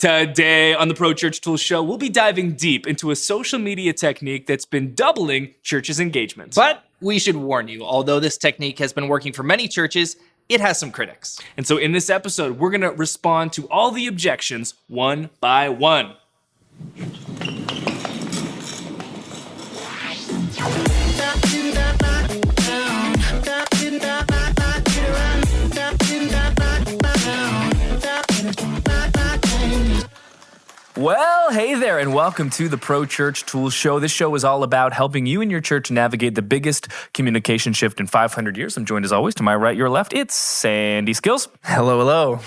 Today on the Pro Church Tools Show, we'll be diving deep into a social media technique that's been doubling churches' engagement. But we should warn you, although this technique has been working for many churches, it has some critics. And so in this episode, we're going to respond to all the objections one by one. Well, hey there, and welcome to the Pro Church Tools Show. This show is all about helping you and your church navigate the biggest communication shift in 500 years. I'm joined as always, to my right, your left, it's Sandy Skills. Hello, hello.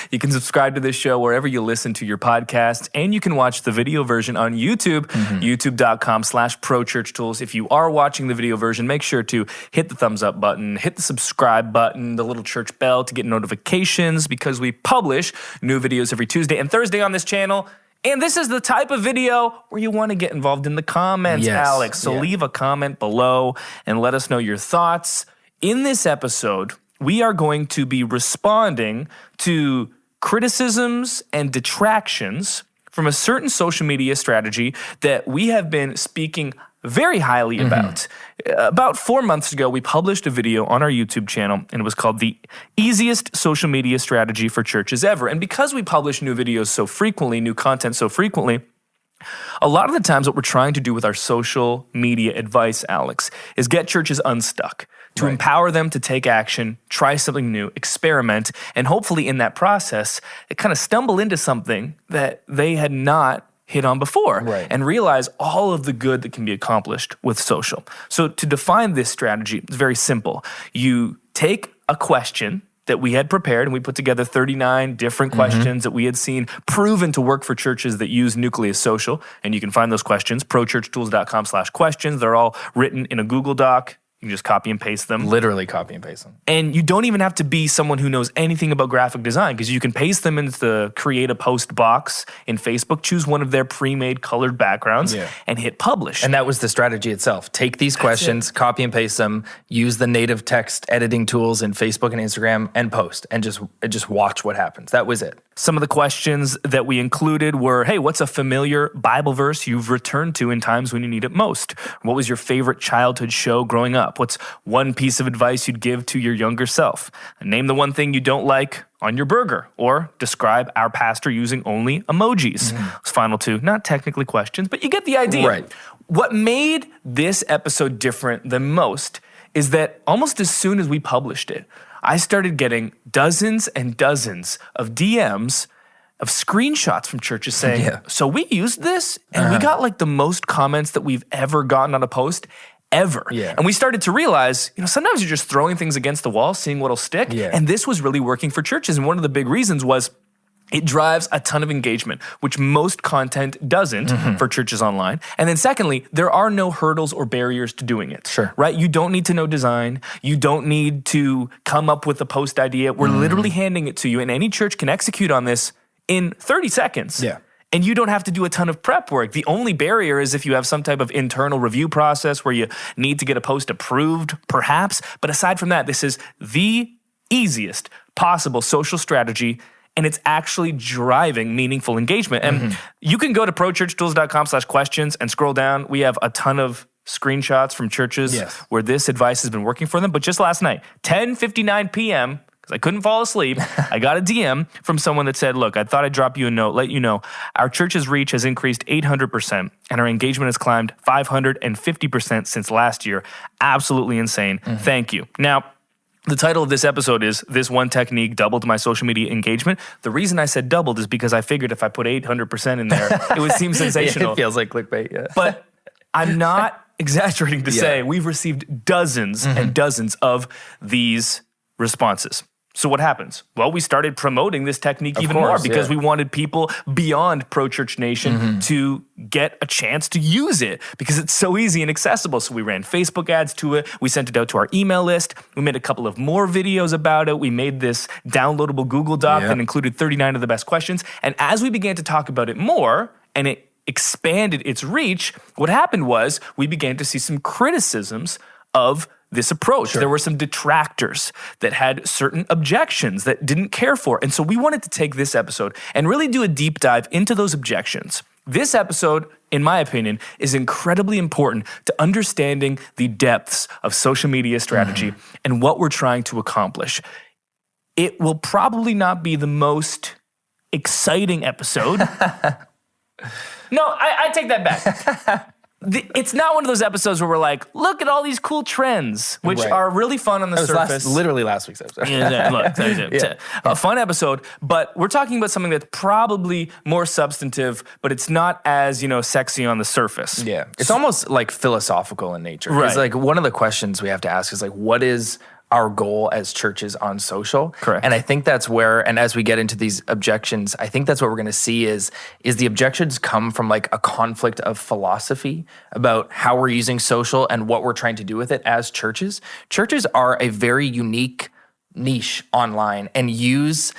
You can subscribe to this show wherever you listen to your podcasts, and you can watch the video version on YouTube, youtube.com/ProChurchTools. If you are watching the video version, make sure to hit the thumbs up button, hit the subscribe button, the little church bell to get notifications, because we publish new videos every Tuesday and Thursday on this channel. And this is the type of video where you want to get involved in the comments, Yes. Alex. So leave a comment below and let us know your thoughts. In this episode, we are going to be responding to criticisms and detractions from a certain social media strategy that we have been speaking very highly about. About 4 months ago, we published a video on our YouTube channel, and it was called The Easiest Social Media Strategy for Churches Ever. And because we publish new videos so frequently, new content so frequently, a lot of the times what we're trying to do with our social media advice, Alex, is get churches unstuck, to empower them to take action, try something new, experiment, and hopefully in that process, kind of stumble into something that they had not hit on before and realize all of the good that can be accomplished with social. So to define this strategy, it's very simple. You take a question that we had prepared, and we put together 39 different questions that we had seen proven to work for churches that use Nucleus Social. And you can find those questions, prochurchtools.com/questions. They're all written in a Google Doc. You can just copy and paste them. Literally copy and paste them. And you don't even have to be someone who knows anything about graphic design, because you can paste them into the create a post box in Facebook, choose one of their pre-made colored backgrounds, and hit publish. And that was the strategy itself. Take these questions, copy and paste them, use the native text editing tools in Facebook and Instagram, and post, and just watch what happens. That was it. Some of the questions that we included were, hey, what's a familiar Bible verse you've returned to in times when you need it most? What was your favorite childhood show growing up? What's one piece of advice you'd give to your younger self? Name the one thing you don't like on your burger, or describe our pastor using only emojis. Those final two, not technically questions, but you get the idea. Right. What made this episode different than most is that almost as soon as we published it, I started getting dozens and dozens of DMs of screenshots from churches saying, so we used this, and we got like the most comments that we've ever gotten on a post ever. And we started to realize, sometimes you're just throwing things against the wall, seeing what'll stick. And this was really working for churches. And one of the big reasons was it drives a ton of engagement, which most content doesn't for churches online. And then secondly, there are no hurdles or barriers to doing it. Right? You don't need to know design. You don't need to come up with a post idea. We're literally handing it to you, and any church can execute on this in 30 seconds. And you don't have to do a ton of prep work. The only barrier is if you have some type of internal review process where you need to get a post approved, perhaps. But aside from that, this is the easiest possible social strategy, and it's actually driving meaningful engagement. And you can go to prochurchtools.com/questions and scroll down. We have a ton of screenshots from churches where this advice has been working for them. But just last night, 10:59 p.m., because I couldn't fall asleep, I got a DM from someone that said, look, I thought I'd drop you a note, let you know, our church's reach has increased 800%, and our engagement has climbed 550% since last year. Absolutely insane. Thank you. Now, the title of this episode is This One Technique Doubled My Social Media Engagement. The reason I said doubled is because I figured if I put 800% in there, it would seem sensational. It feels like clickbait, But I'm not exaggerating to say we've received dozens and dozens of these responses. So what happens? Well, we started promoting this technique even more because we wanted people beyond Pro Church Nation to get a chance to use it because it's so easy and accessible. So we ran Facebook ads to it. We sent it out to our email list. We made a couple of more videos about it. We made this downloadable Google Doc that included 39 of the best questions. And as we began to talk about it more and it expanded its reach, what happened was we began to see some criticisms of this approach. There were some detractors that had certain objections that didn't care for. And so we wanted to take this episode and really do a deep dive into those objections. This episode, in my opinion, is incredibly important to understanding the depths of social media strategy and what we're trying to accomplish. It will probably not be the most exciting episode. No, I take that back. It's not one of those episodes where we're like, look at all these cool trends, which are really fun on the surface. Literally last week's episode. Look, a fun episode, but we're talking about something that's probably more substantive, but it's not as, sexy on the surface. Yeah. It's almost like philosophical in nature. Right. It's like one of the questions we have to ask is like, what is our goal as churches on social? Correct. And I think that's where, and as we get into these objections, I think that's what we're going to see is the objections come from like a conflict of philosophy about how we're using social and what we're trying to do with it as churches. Churches are a very unique niche online and use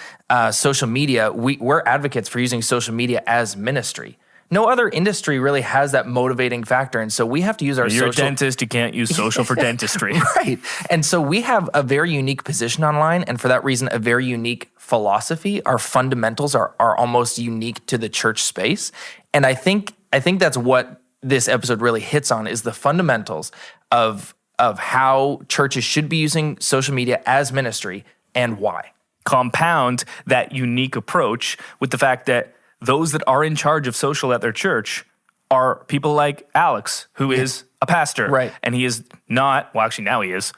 social media. We're advocates for using social media as ministry. No other industry really has that motivating factor. And so we have to use our You're social... a dentist, you can't use social for dentistry. Right. And so we have a very unique position online. And for that reason, a very unique philosophy. Our fundamentals are almost unique to the church space. And I think that's what this episode really hits on is the fundamentals of how churches should be using social media as ministry and why. Compound that unique approach with the fact that those that are in charge of social at their church are people like Alex, who is a pastor. Right. And he is not, well, actually now he is.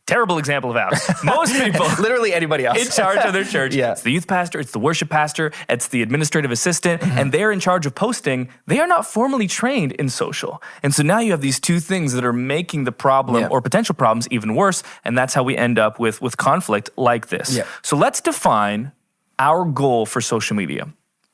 Terrible example of Alex. Most people Literally anybody else in charge of their church. Yeah. It's the youth pastor, it's the worship pastor, it's the administrative assistant, and they're in charge of posting. They are not formally trained in social. And so now you have these two things that are making the problem or potential problems even worse, and that's how we end up with conflict like this. Yeah. So let's define our goal for social media.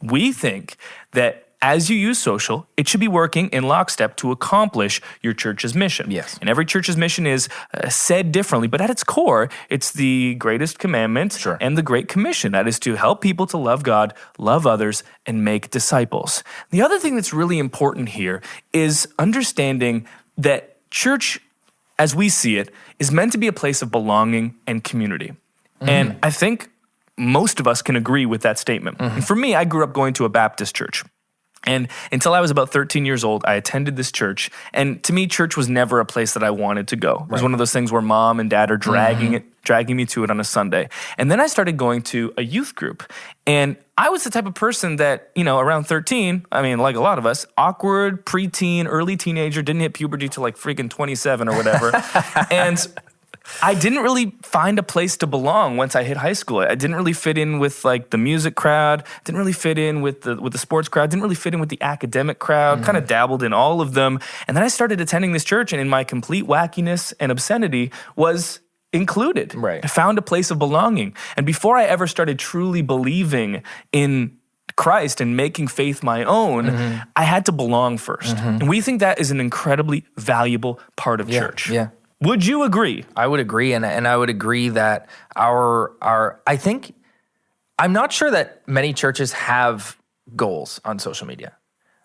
We think that as you use social, it should be working in lockstep to accomplish your church's mission. Yes. And every church's mission is said differently, but at its core, it's the greatest commandment and the Great Commission. That is to help people to love God, love others, and make disciples. The other thing that's really important here is understanding that church, as we see it, is meant to be a place of belonging and community. And I think most of us can agree with that statement. And for me, I grew up going to a Baptist church. And until I was about 13 years old, I attended this church. And to me, church was never a place that I wanted to go. It was one of those things where mom and dad are dragging me to it on a Sunday. And then I started going to a youth group. And I was the type of person that, around 13, I mean, like a lot of us, awkward, preteen, early teenager, didn't hit puberty till like freaking 27 or whatever. And I didn't really find a place to belong once I hit high school. I didn't really fit in with like the music crowd, didn't really fit in with the sports crowd, didn't really fit in with the academic crowd, kind of dabbled in all of them. And then I started attending this church, and in my complete wackiness and obscenity was included. Right. I found a place of belonging. And before I ever started truly believing in Christ and making faith my own, I had to belong first. And we think that is an incredibly valuable part of church. Yeah. Would you agree? I would agree, and I would agree that I think I'm not sure that many churches have goals on social media.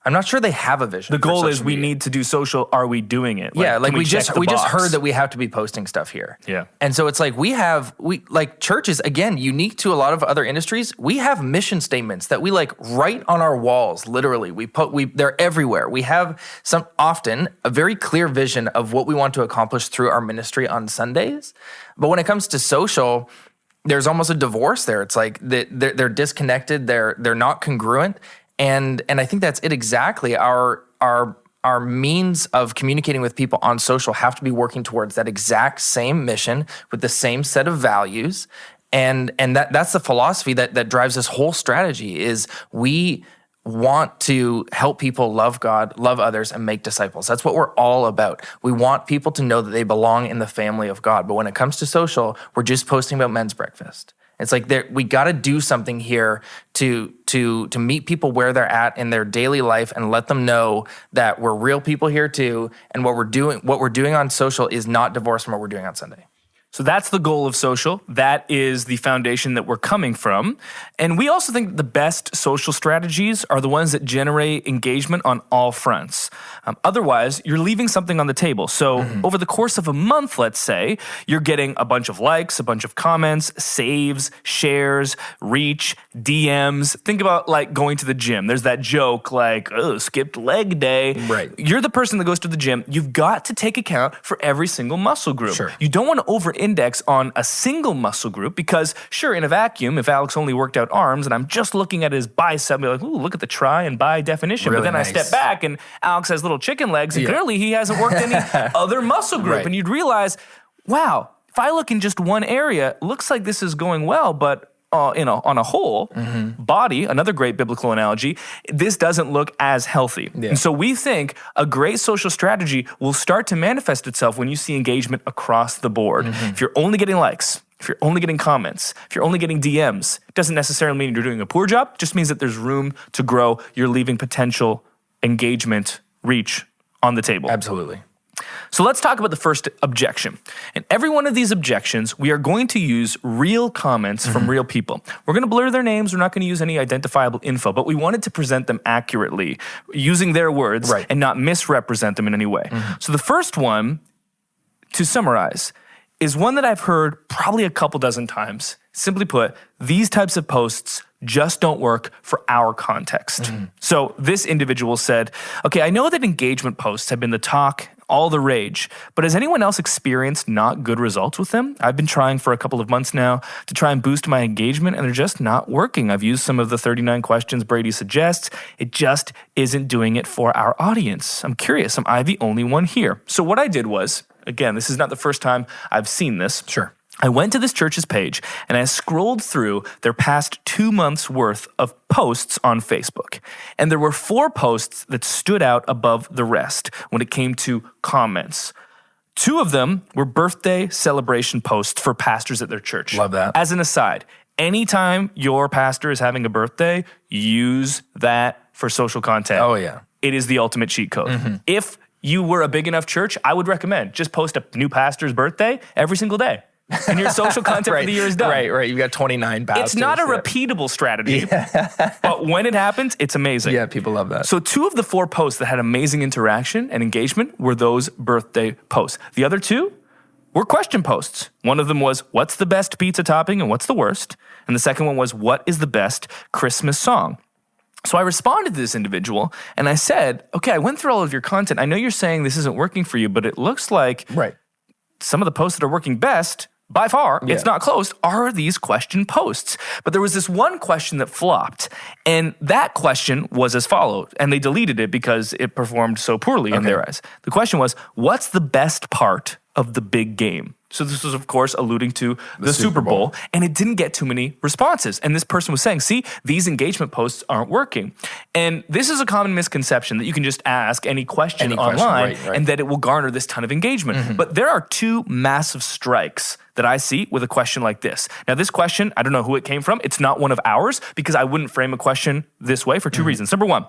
I'm not sure they have a vision. The goal for is social we media. need to do social. Are we doing it? Yeah, like can we just check the box? heard that we have to be posting stuff here. Yeah. And so it's like we like churches, again, unique to a lot of other industries, we have mission statements that we like write on our walls, literally. They're everywhere. We have often a very clear vision of what we want to accomplish through our ministry on Sundays. But when it comes to social, there's almost a divorce there. It's like they're disconnected, they're not congruent. And I think that's it exactly. Our means of communicating with people on social have to be working towards that exact same mission with the same set of values. And that's the philosophy that drives this whole strategy is we want to help people love God, love others, and make disciples. That's what we're all about. We want people to know that they belong in the family of God. But when it comes to social, we're just posting about men's breakfast. It's like we got to do something here to meet people where they're at in their daily life and let them know that we're real people here too, and what we're doing on social is not divorced from what we're doing on Sunday. So that's the goal of social. That is the foundation that we're coming from. And we also think the best social strategies are the ones that generate engagement on all fronts. Otherwise, you're leaving something on the table. So over the course of a month, let's say, you're getting a bunch of likes, a bunch of comments, saves, shares, reach, DMs. Think about like going to the gym. There's that joke like, oh, skipped leg day. Right. You're the person that goes to the gym. You've got to take account for every single muscle group. Sure. You don't want to over-index on a single muscle group because, sure, in a vacuum, if Alex only worked out arms and I'm just looking at his bicep, I'd be like, ooh, look at the tri and bi definition. Really but then nice. I step back and Alex has little chicken legs and clearly he hasn't worked any other muscle group. Right. And you'd realize, wow, if I look in just one area, looks like this is going well, but on a whole body, another great biblical analogy, this doesn't look as healthy. Yeah. And so we think a great social strategy will start to manifest itself when you see engagement across the board. If you're only getting likes, if you're only getting comments, if you're only getting DMs, it doesn't necessarily mean you're doing a poor job. It just means that there's room to grow. You're leaving potential engagement reach on the table. Absolutely. So let's talk about the first objection. And every one of these objections, we are going to use real comments from real people. We're going to blur their names. We're not going to use any identifiable info, but we wanted to present them accurately, using their words and not misrepresent them in any way. So the first one, to summarize, is one that I've heard probably a couple dozen times. Simply put, these types of posts just don't work for our context. So this individual said, okay, I know that engagement posts have been the talk, all the rage, but has anyone else experienced not good results with them? I've been trying for a couple of months now to try and boost my engagement and they're just not working. I've used some of the 39 questions Brady suggests. It just isn't doing it for our audience. I'm curious, am I the only one here? So what I did was, again, this is not the first time I've seen this. Sure. I went to this church's page and I scrolled through their past 2 months worth of posts on Facebook. And there were 4 posts that stood out above the rest when it came to comments. 2 of them were birthday celebration posts for pastors at their church. Love that. As an aside, anytime your pastor is having a birthday, use that for social content. Oh, yeah. It is the ultimate cheat code. If you were a big enough church, I would recommend just post a new pastor's birthday every single day. And your social content for the year is done. Right. You've got 29 pastors. It's not a repeatable strategy, but when it happens, it's amazing. Yeah, people love that. So 2 of the 4 posts that had amazing interaction and engagement were those birthday posts. The other 2 were question posts. One of them was, what's the best pizza topping and what's the worst? And the second one was, what is the best Christmas song? So I responded to this individual and I said, okay, I went through all of your content. I know you're saying this isn't working for you, but it looks like some of the posts that are working best, by far, it's not close, are these question posts. But there was this one question that flopped, and that question was as followed, and they deleted it because it performed so poorly in their eyes. The question was, what's the best part of the big game? So this was, of course, alluding to the Super Bowl, and it didn't get too many responses. And this person was saying, see, these engagement posts aren't working. And this is a common misconception that you can just ask any question online and that it will garner this ton of engagement. But there are 2 massive strikes that I see with a question like this. Now, this question, I don't know who it came from. It's not one of ours because I wouldn't frame a question this way for 2 reasons. Number 1,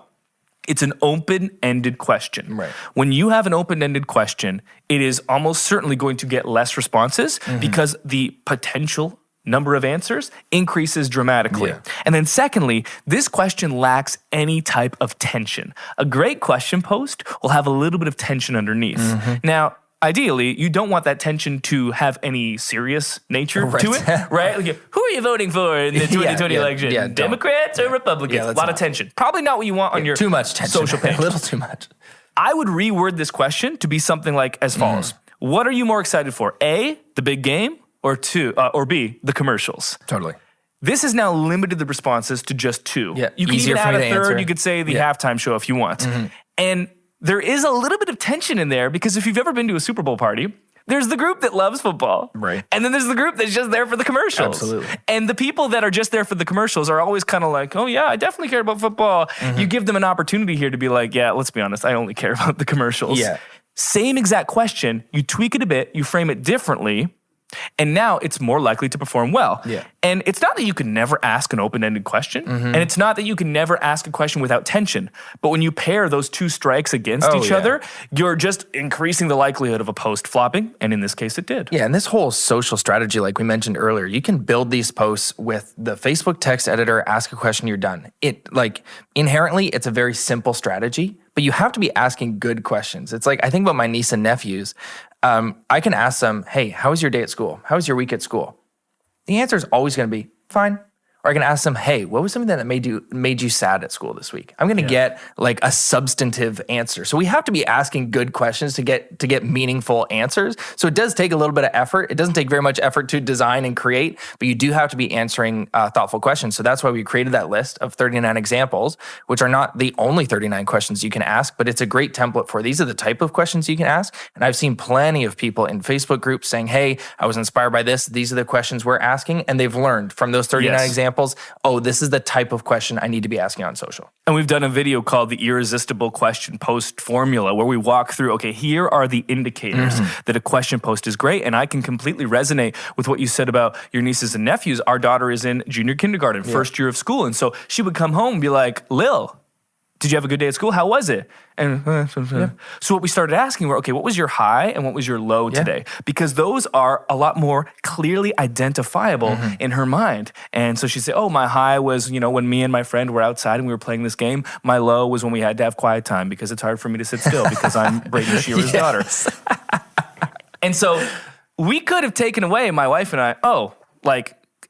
it's an open-ended question. Right. When you have an open-ended question, it is almost certainly going to get less responses because the potential number of answers increases dramatically. And then secondly, this question lacks any type of tension. A great question post will have a little bit of tension underneath. Now, ideally, you don't want that tension to have any serious nature to it, right? Like, who are you voting for in the 2020 election? Yeah, Democrats or Republicans? A lot of tension. Probably not what you want on your too much tension. social page. A little too much. I would reword this question to be something like as follows. What are you more excited for? A, the big game, or B, the commercials? Totally. This has now limited the responses to just 2. Yeah, You can easier even for add me a to third. answer. You could say the halftime show if you want. And there is a little bit of tension in there because if you've ever been to a Super Bowl party, there's the group that loves football. Right. And then there's the group that's just there for the commercials. Absolutely. And the people that are just there for the commercials are always kind of like, oh yeah, I definitely care about football. You give them an opportunity here to be like, yeah, let's be honest, I only care about the commercials. Yeah. Same exact question, you tweak it a bit, you frame it differently, And now it's more likely to perform well. Yeah. And it's not that you can never ask an open-ended question, and it's not that you can never ask a question without tension. But when you pair those two strikes against each other, you're just increasing the likelihood of a post flopping, and in this case, it did. Yeah, and this whole social strategy, like we mentioned earlier, you can build these posts with the Facebook text editor, ask a question, you're done. Inherently, it's a very simple strategy, but you have to be asking good questions. It's like, I think about my niece and nephews. I can ask them, hey, how was your day at school? How was your week at school? The answer is always going to be fine. Or I can ask them, hey, what was something that made you sad at school this week? I'm going to get like a substantive answer. So we have to be asking good questions to get meaningful answers. So it does take a little bit of effort. It doesn't take very much effort to design and create, but you do have to be answering thoughtful questions. So that's why we created that list of 39 examples, which are not the only 39 questions you can ask, but it's a great template for these are the type of questions you can ask. And I've seen plenty of people in Facebook groups saying, hey, I was inspired by this. These are the questions we're asking. And they've learned from those 39 examples, oh, this is the type of question I need to be asking on social. And we've done a video called the Irresistible Question Post Formula, where we walk through, okay, here are the indicators that a question post is great. And I can completely resonate with what you said about your nieces and nephews. Our daughter is in junior kindergarten, first year of school. And so she would come home and be like, Lil, did you have a good day at school? How was it? And so what we started asking were, okay, what was your high and what was your low today? Because those are a lot more clearly identifiable in her mind. And so she'd say, oh, my high was, when me and my friend were outside and we were playing this game. My low was when we had to have quiet time because it's hard for me to sit still because I'm Brady Shearer's daughter. And so we could have taken away, my wife and I,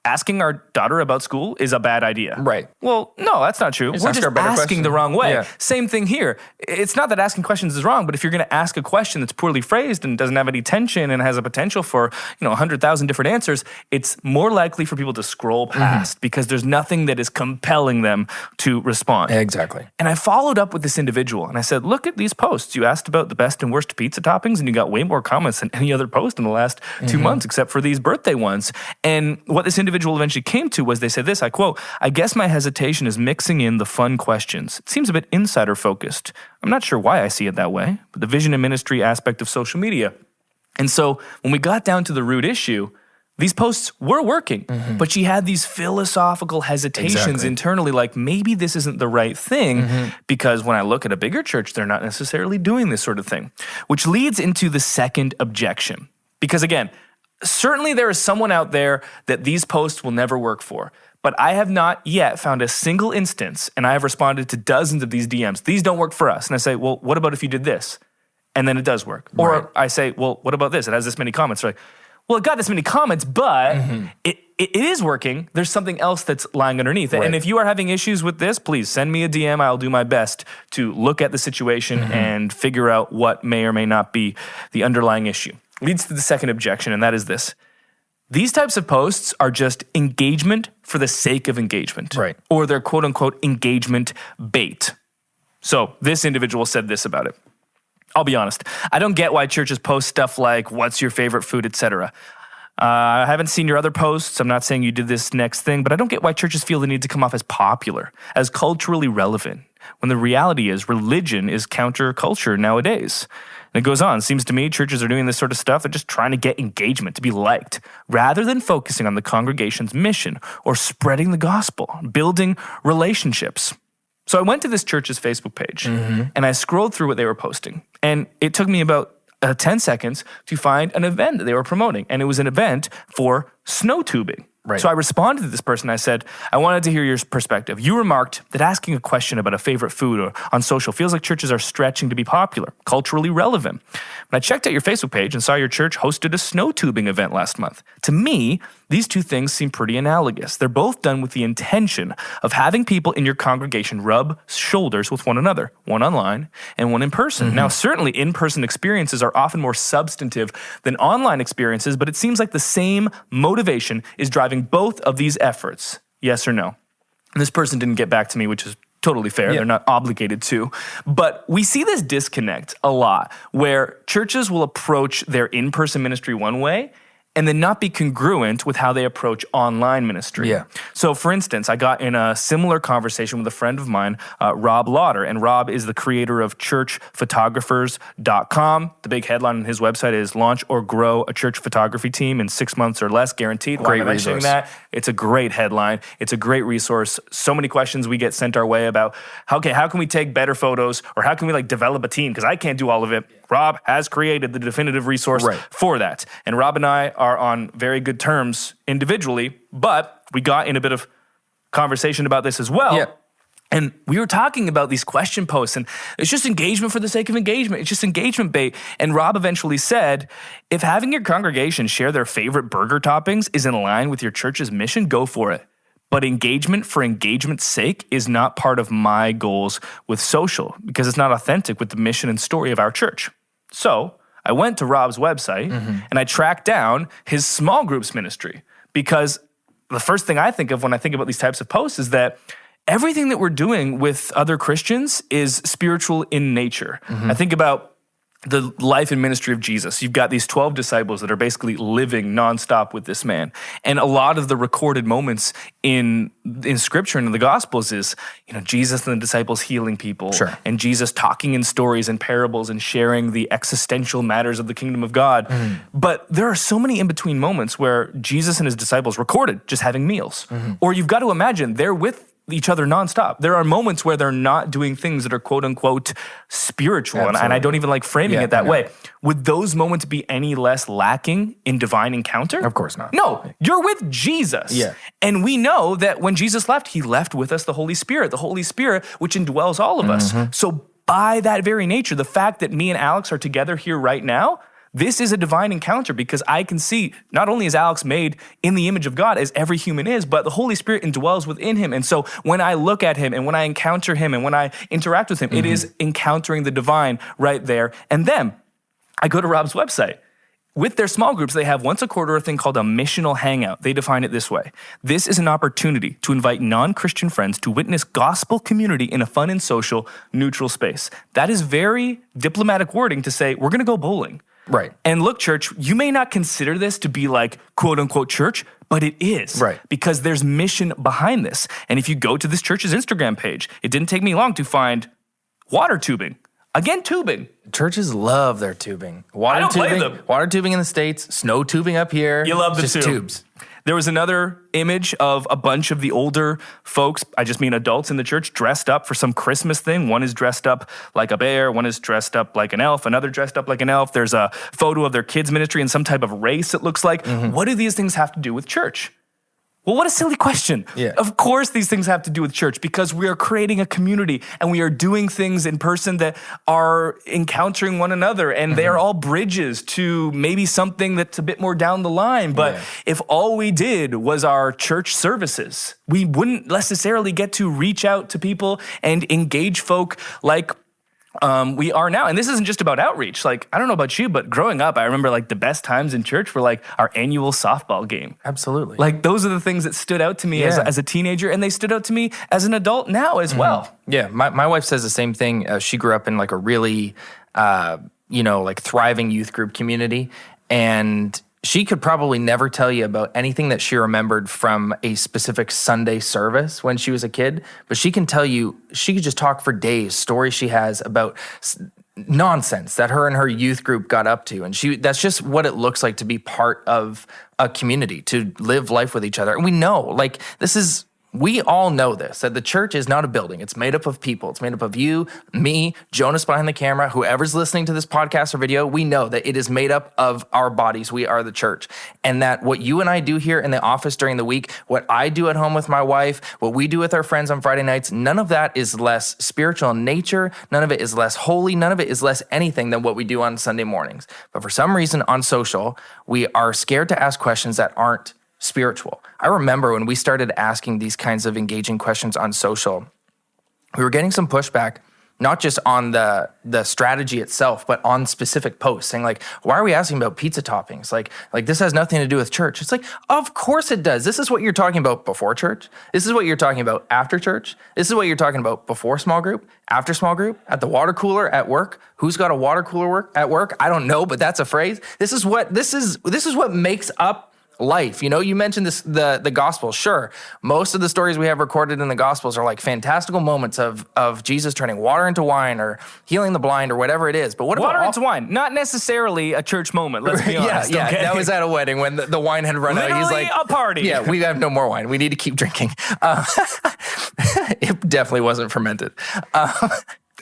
asking our daughter about school is a bad idea. Right. Well, no, that's not true. We're just asking the wrong way. Yeah. Same thing here. It's not that asking questions is wrong, but if you're going to ask a question that's poorly phrased and doesn't have any tension and has a potential for, 100,000 different answers, it's more likely for people to scroll past because there's nothing that is compelling them to respond. Exactly. And I followed up with this individual and I said, look at these posts. You asked about the best and worst pizza toppings and you got way more comments than any other post in the last 2 months except for these birthday ones. And what this individual eventually came to was they said this, I quote, I guess my hesitation is mixing in the fun questions. It seems a bit insider focused. I'm not sure why I see it that way, but the vision and ministry aspect of social media. And so when we got down to the root issue, these posts were working, but she had these philosophical hesitations internally, like maybe this isn't the right thing because when I look at a bigger church, they're not necessarily doing this sort of thing, which leads into the second objection. Because again, certainly there is someone out there that these posts will never work for, but I have not yet found a single instance, and I have responded to dozens of these DMs. These don't work for us. And I say, well, what about if you did this? And then it does work. Right. Or I say, well, what about this? It has this many comments. They're like, well, it got this many comments, but it is working. There's something else that's lying underneath. Right. And if you are having issues with this, please send me a DM. I'll do my best to look at the situation and figure out what may or may not be the underlying issue. Leads to the second objection, and that is this. These types of posts are just engagement for the sake of engagement. Right. Or they're quote-unquote engagement bait. So this individual said this about it. I'll be honest. I don't get why churches post stuff like, what's your favorite food, etc. I haven't seen your other posts. I'm not saying you did this next thing, but I don't get why churches feel the need to come off as popular, as culturally relevant, when the reality is religion is counterculture nowadays. And it goes on. Seems to me churches are doing this sort of stuff. They're just trying to get engagement, to be liked, rather than focusing on the congregation's mission or spreading the gospel, building relationships. So I went to this church's Facebook page and I scrolled through what they were posting. And it took me about 10 seconds to find an event that they were promoting. And it was an event for snow tubing. Right. So I responded to this person. I said, I wanted to hear your perspective. You remarked that asking a question about a favorite food or on social feels like churches are stretching to be popular, culturally relevant. When I checked out your Facebook page and saw your church hosted a snow tubing event last month. To me, these two things seem pretty analogous. They're both done with the intention of having people in your congregation rub shoulders with one another, one online and one in person. Now, certainly in-person experiences are often more substantive than online experiences, but it seems like the same motivation is driving both of these efforts. Yes or no? And this person didn't get back to me, which is totally fair. They're not obligated to. But we see this disconnect a lot where churches will approach their in-person ministry one way and then not be congruent with how they approach online ministry. Yeah. So for instance, I got in a similar conversation with a friend of mine, Rob Lauder, and Rob is the creator of churchphotographers.com. The big headline on his website is "Launch or Grow a Church Photography Team in 6 months or less, guaranteed." Great Why am I mentioning resource. that? It's a great headline. It's a great resource. So many questions we get sent our way about how can we take better photos, or how can we develop a team? Because I can't do all of it. Rob has created the definitive resource for that. And Rob and I are on very good terms individually, but we got in a bit of conversation about this as well. Yeah. And we were talking about these question posts, and it's just engagement for the sake of engagement. It's just engagement bait. And Rob eventually said, if having your congregation share their favorite burger toppings is in line with your church's mission, go for it. But engagement for engagement's sake is not part of my goals with social, because it's not authentic with the mission and story of our church. So I went to Rob's website and I tracked down his small groups ministry, because the first thing I think of when I think about these types of posts is that everything that we're doing with other Christians is spiritual in nature. I think about the life and ministry of Jesus. You've got these 12 disciples that are basically living nonstop with this man. And a lot of the recorded moments in scripture and in the gospels is, Jesus and the disciples healing people, and Jesus talking in stories and parables and sharing the existential matters of the kingdom of God. But there are so many in-between moments where Jesus and his disciples recorded just having meals. Or you've got to imagine they're with each other nonstop. There are moments where they're not doing things that are quote unquote spiritual. And I don't even like framing it that way. Would those moments be any less lacking in divine encounter? Of course not. No, you're with Jesus. Yeah. And we know that when Jesus left, he left with us the Holy Spirit which indwells all of us. So by that very nature, the fact that me and Alex are together here right now, this is a divine encounter, because I can see not only is Alex made in the image of God as every human is, but the Holy Spirit indwells within him. And so when I look at him and when I encounter him and when I interact with him, it is encountering the divine right there. And then I go to Rob's website. With their small groups, they have once a quarter a thing called a missional hangout. They define it this way. This is an opportunity to invite non-Christian friends to witness gospel community in a fun and social, neutral space. That is very diplomatic wording to say, we're going to go bowling. Right. And look, church, you may not consider this to be quote unquote church, but it is. Right. Because there's mission behind this. And if you go to this church's Instagram page, it didn't take me long to find water tubing. Again, tubing. Churches love their tubing. Water don't blame tubing, them. Water tubing in the States, snow tubing up here. You love the just tube. tubes. There was another image of a bunch of the older folks, I just mean adults in the church, dressed up for some Christmas thing. One is dressed up like a bear, one is dressed up like an elf, another dressed up like an elf. There's a photo of their kids' ministry in some type of race, it looks like. What do these things have to do with church? Well, what a silly question. Yeah. Of course these things have to do with church, because we are creating a community and we are doing things in person that are encountering one another, and they are all bridges to maybe something that's a bit more down the line. But if all we did was our church services, we wouldn't necessarily get to reach out to people and engage folk like we are now. And this isn't just about outreach. I don't know about you, but growing up, I remember the best times in church were our annual softball game. Absolutely. Those are the things that stood out to me as a teenager, and they stood out to me as an adult now as well. Yeah, my wife says the same thing. She grew up in a really, thriving youth group community, and she could probably never tell you about anything that she remembered from a specific Sunday service when she was a kid, but she can tell you, she could just talk for days, stories she has about nonsense that her and her youth group got up to. And that's just what it looks like to be part of a community, to live life with each other. And we know, we all know this, that the church is not a building. It's made up of people. It's made up of you, me, Jonas behind the camera, whoever's listening to this podcast or video. We know that it is made up of our bodies. We are the church. And that what you and I do here in the office during the week, what I do at home with my wife, what we do with our friends on Friday nights, none of that is less spiritual in nature. None of it is less holy. None of it is less anything than what we do on Sunday mornings. But for some reason on social, we are scared to ask questions that aren't spiritual. I remember when we started asking these kinds of engaging questions on social, we were getting some pushback not just on the strategy itself, but on specific posts saying like, why are we asking about pizza toppings? Like this has nothing to do with church. It's like, of course it does. This is what you're talking about before church. This is what you're talking about after church. This is what you're talking about before small group, after small group, at the water cooler at work. Who's got a water cooler at work? I don't know, but that's a phrase. This is what makes up life. You know, you mentioned this, the gospel. Sure, most of the stories we have recorded in the gospels are like fantastical moments of Jesus turning water into wine or healing the blind or whatever it is. But what water about into wine? Not necessarily a church moment. Let's be honest. Yeah, okay? That was at a wedding when the wine had run out. He's like, a party. Yeah, we have no more wine. We need to keep drinking. It definitely wasn't fermented.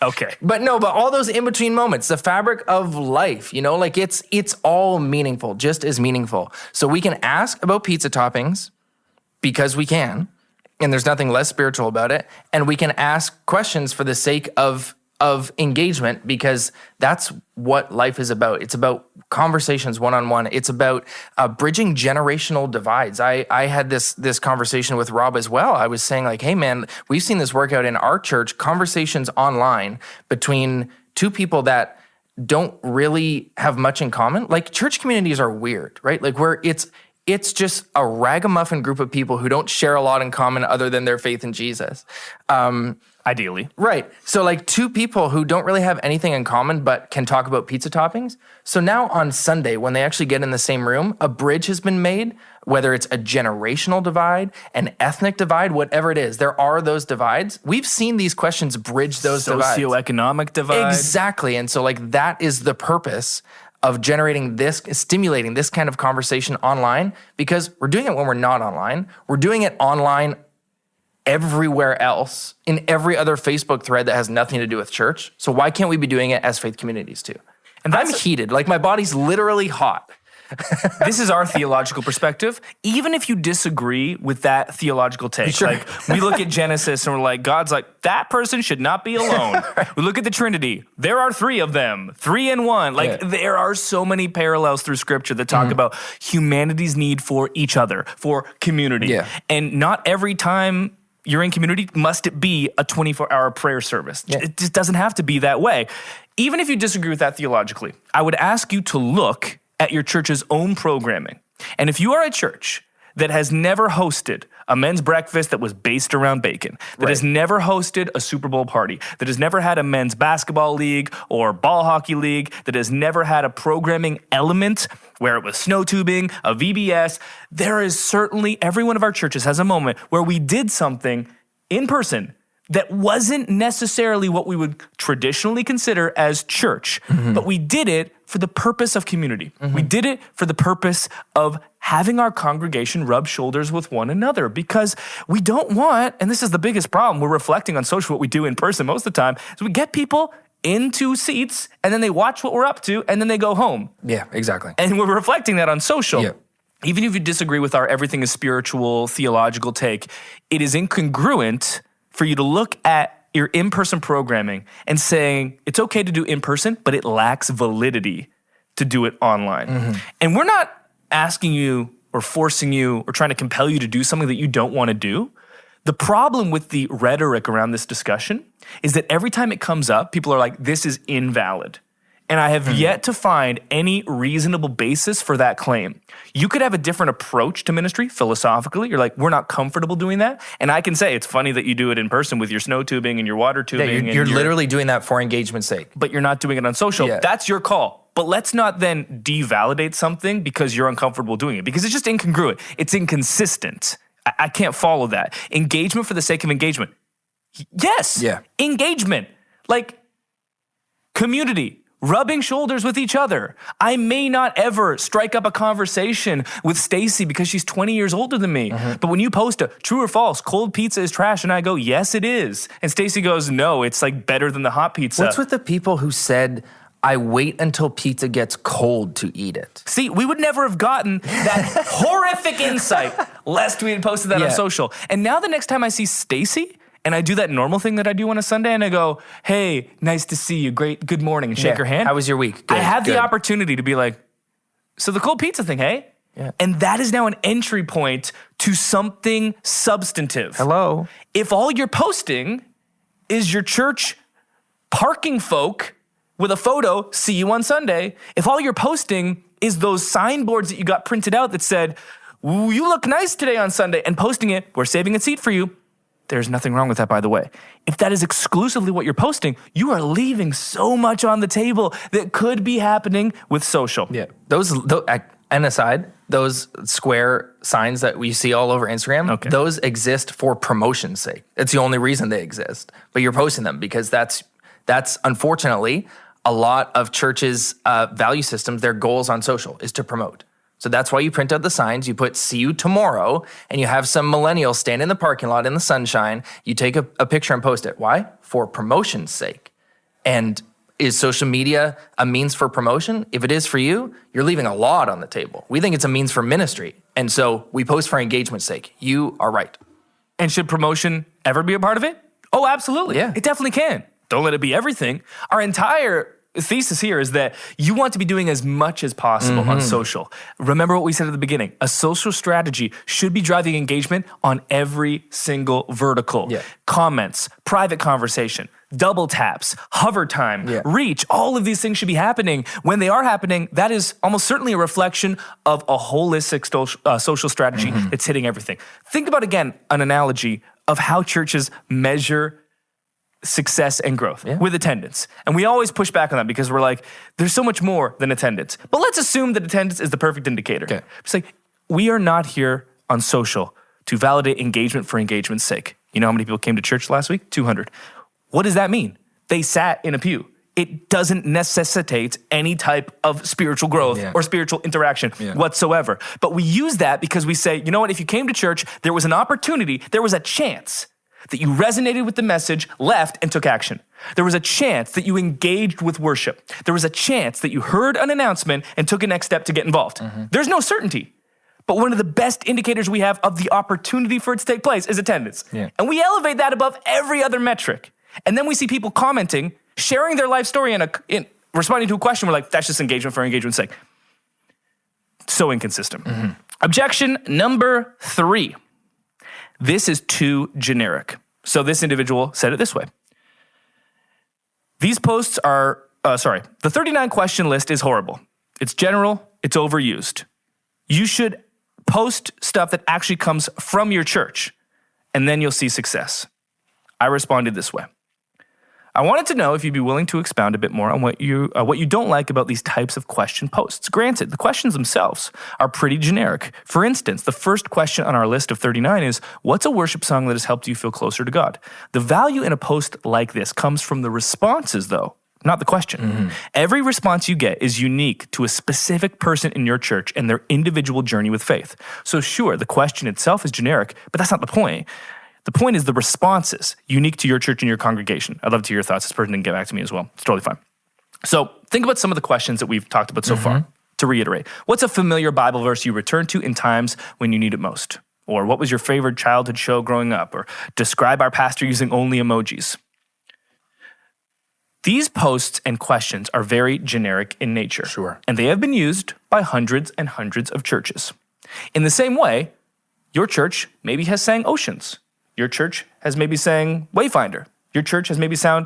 Okay. But all those in-between moments, the fabric of life, you know, like it's all meaningful, just as meaningful. So we can ask about pizza toppings because we can, and there's nothing less spiritual about it. And we can ask questions for the sake of engagement because that's what life is about. It's about conversations one-on-one. It's about bridging generational divides. I had this conversation with Rob as well. I was saying like, hey man, we've seen this work out in our church, conversations online between two people that don't really have much in common. Like church communities are weird, right? Like it's just a ragamuffin group of people who don't share a lot in common other than their faith in Jesus. Ideally. Right. So like two people who don't really have anything in common but can talk about pizza toppings. So now on Sunday, when they actually get in the same room, a bridge has been made, whether it's a generational divide, an ethnic divide, whatever it is. There are those divides. We've seen these questions bridge those divides. Socioeconomic divide. Exactly. And so like that is the purpose of stimulating this kind of conversation online, because we're doing it when we're not online. We're doing it online everywhere else, in every other Facebook thread that has nothing to do with church. So why can't we be doing it as faith communities too? And I'm heated, like my body's literally hot. This is our theological perspective. Even if you disagree with that theological take, sure. Like we look at Genesis and we're like, God's like, that person should not be alone. Right. We look at the Trinity. There are three of them, 3 in 1. Like there are so many parallels through Scripture that talk about humanity's need for each other, for community. Yeah. And not every time you're in community must it be a 24-hour prayer service. Yeah. It just doesn't have to be that way. Even if you disagree with that theologically, I would ask you to look at your church's own programming. And if you are a church that has never hosted a men's breakfast that was based around bacon, that has never hosted a Super Bowl party, that has never had a men's basketball league or ball hockey league, that has never had a programming element where it was snow tubing, a VBS, there is certainly, every one of our churches has a moment where we did something in person that wasn't necessarily what we would traditionally consider as church, but we did it for the purpose of community. We did it for the purpose of having our congregation rub shoulders with one another, because we don't want, and this is the biggest problem, we're reflecting on social what we do in person most of the time, is we get people into seats and then they watch what we're up to and then they go home. Yeah, exactly. And we're reflecting that on social. Yeah. Even if you disagree with our everything is spiritual, theological take, it is incongruent for you to look at your in-person programming and saying it's okay to do in-person, but it lacks validity to do it online. And we're not asking you or forcing you or trying to compel you to do something that you don't want to do. The problem with the rhetoric around this discussion is that every time it comes up, people are like, this is invalid. And I have yet to find any reasonable basis for that claim. You could have a different approach to ministry philosophically. You're like, we're not comfortable doing that. And I can say it's funny that you do it in person with your snow tubing and your water tubing. Yeah, you're literally doing that for engagement's sake. But you're not doing it on social. Yeah. That's your call. But let's not then devalidate something because you're uncomfortable doing it, because it's just incongruent. It's inconsistent. I can't follow that. Engagement for the sake of engagement. Yes. Yeah. Engagement. Like community. Rubbing shoulders with each other. I may not ever strike up a conversation with Stacy because she's 20 years older than me. But when you post a true or false, cold pizza is trash, and I go, yes, it is. And Stacy goes, no, it's like better than the hot pizza. What's with the people who said, I wait until pizza gets cold to eat it? See, we would never have gotten that horrific insight lest we had posted that on social. And now the next time I see Stacy, and I do that normal thing that I do on a Sunday, and I go, hey, nice to see you, great, good morning, and shake her hand. How was your week? Good, I have the opportunity to be like, so the cold pizza thing, hey? Yeah. And that is now an entry point to something substantive. Hello. If all you're posting is your church parking folk with a photo, see you on Sunday, if all you're posting is those signboards that you got printed out that said, "Ooh, you look nice today on Sunday," and posting it, "We're saving a seat for you." There's nothing wrong with that, by the way. If that is exclusively what you're posting, you are leaving so much on the table that could be happening with social. Yeah. And aside, those square signs that we see all over Instagram, those exist for promotion's sake. It's the only reason they exist. But you're posting them because that's unfortunately a lot of churches' value systems, their goals on social is to promote. So that's why you print out the signs, you put "see you tomorrow," and you have some millennial stand in the parking lot in the sunshine. You take a picture and post it. Why? For promotion's sake. And is social media a means for promotion? If it is for you, you're leaving a lot on the table. We think it's a means for ministry. And so we post for engagement's sake. You are right. And should promotion ever be a part of it? Oh, absolutely. Yeah. It definitely can. Don't let it be everything. Our entire thesis here is that you want to be doing as much as possible on social. Remember what we said at the beginning. A social strategy should be driving engagement on every single vertical. Yeah. Comments, private conversation, double taps, hover time, reach. All of these things should be happening. When they are happening, that is almost certainly a reflection of a holistic social strategy that's hitting everything. Think about, again, an analogy of how churches measure success and growth with attendance. And we always push back on that because we're like, there's so much more than attendance. But let's assume that attendance is the perfect indicator. Okay. It's like, we are not here on social to validate engagement for engagement's sake. You know how many people came to church last week? 200. What does that mean? They sat in a pew. It doesn't necessitate any type of spiritual growth or spiritual interaction whatsoever. But we use that because we say, you know what, if you came to church, there was an opportunity, there was a chance that you resonated with the message, left, and took action. There was a chance that you engaged with worship. There was a chance that you heard an announcement and took a next step to get involved. There's no certainty. But one of the best indicators we have of the opportunity for it to take place is attendance. And we elevate that above every other metric. And then we see people commenting, sharing their life story in responding to a question. We're like, that's just engagement for engagement's sake. So inconsistent. Objection number 3. This is too generic. So this individual said it this way. These posts are, the 39 question list is horrible. It's general, it's overused. You should post stuff that actually comes from your church, and then you'll see success. I responded this way. I wanted to know if you'd be willing to expound a bit more on what you don't like about these types of question posts. Granted, the questions themselves are pretty generic. For instance, the first question on our list of 39 is, what's a worship song that has helped you feel closer to God? The value in a post like this comes from the responses, though, not the question. Every response you get is unique to a specific person in your church and their individual journey with faith. So sure, the question itself is generic, but that's not the point. The point is the responses unique to your church and your congregation. I'd love to hear your thoughts. This person didn't get back to me as well. It's totally fine. So think about some of the questions that we've talked about so far. To reiterate, what's a familiar Bible verse you return to in times when you need it most? Or what was your favorite childhood show growing up? Or describe our pastor using only emojis. These posts and questions are very generic in nature. Sure. And they have been used by hundreds and hundreds of churches. In the same way, your church maybe has sang Oceans. Your church has maybe sang Wayfinder. Your church has maybe sang